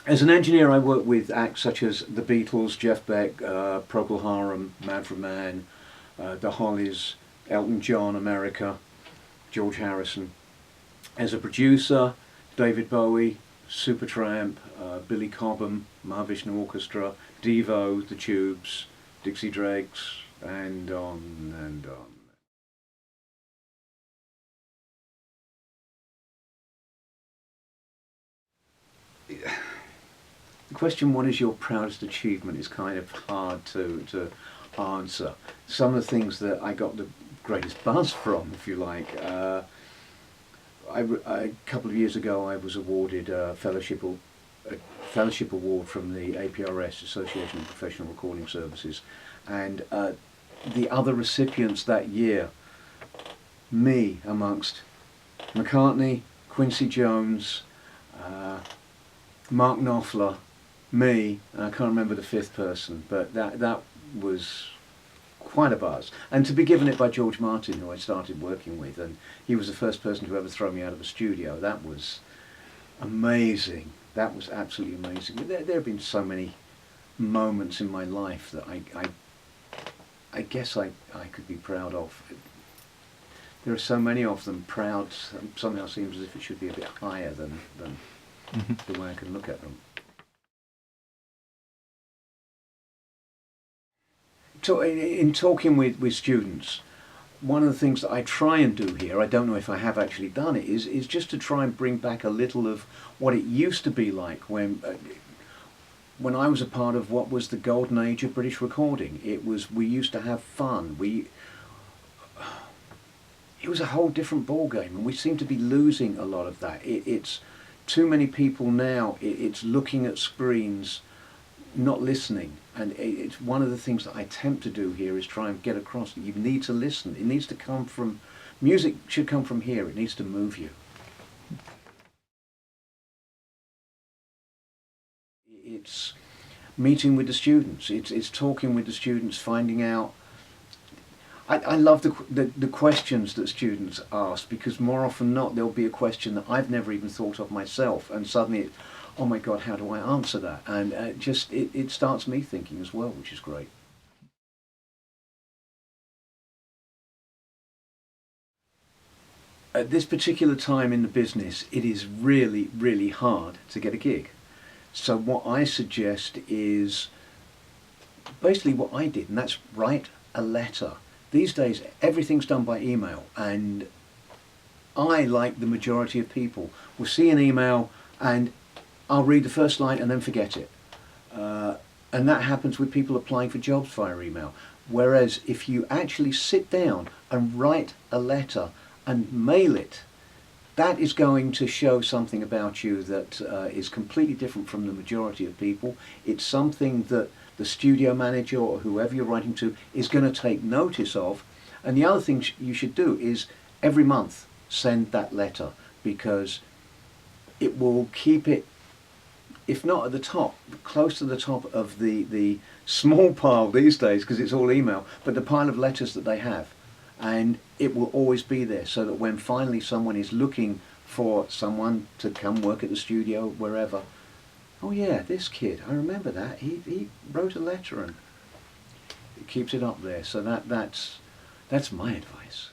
As an engineer, I work with acts such as the Beatles, Jeff Beck, Procol Harum, Manfred Mann, the Hollies, Elton John, America, George Harrison. As a producer, David Bowie, Supertramp, Billy Cobham, Mahavishnu Orchestra, Devo, The Tubes, Dixie Dregs, and on and on. The question, what is your proudest achievement, is kind of hard to answer. Some of the things that I got the greatest buzz from, if you like, a couple of years ago I was awarded a fellowship award from the APRS, Association of Professional Recording Services, and the other recipients that year, me amongst McCartney, Quincy Jones, Mark Knopfler, me, and I can't remember the fifth person, but that was quite a buzz. And to be given it by George Martin, who I started working with, and he was the first person to ever throw me out of a studio, that was amazing. That was absolutely amazing. There have been so many moments in my life that I guess I could be proud of. There are so many of them. Proud somehow seems as if it should be a bit higher than the way I can look at them. In talking with students, one of the things that I try and do here, I don't know if I have actually done it, is just to try and bring back a little of what it used to be like when I was a part of what was the golden age of British recording. We used to have fun. It was a whole different ball game, and we seem to be losing a lot of that. It's too many people now. It's looking at screens, not listening. And it's one of the things that I attempt to do here is try and get across that you need to listen. It needs to come from, music should come from here. It needs to move you. It's meeting with the students. It's talking with the students, finding out. I love the questions that students ask, because more often than not there'll be a question that I've never even thought of myself, and suddenly oh my God, how do I answer that? And it starts me thinking as well, which is great. At this particular time in the business, it is really, really hard to get a gig. So what I suggest is basically what I did, and that's write a letter. These days, everything's done by email, and I, like the majority of people, will see an email and I'll read the first line and then forget it. And that happens with people applying for jobs via email. Whereas if you actually sit down and write a letter and mail it, that is going to show something about you that is completely different from the majority of people. It's something that the studio manager or whoever you're writing to is going to take notice of. And the other thing you should do is every month send that letter, because it will keep it, if not at the top, close to the top of the small pile these days, because it's all email, but the pile of letters that they have. And it will always be there, so that when finally someone is looking for someone to come work at the studio, wherever, oh yeah, this kid, I remember that, he wrote a letter, and it keeps it up there. So that's my advice.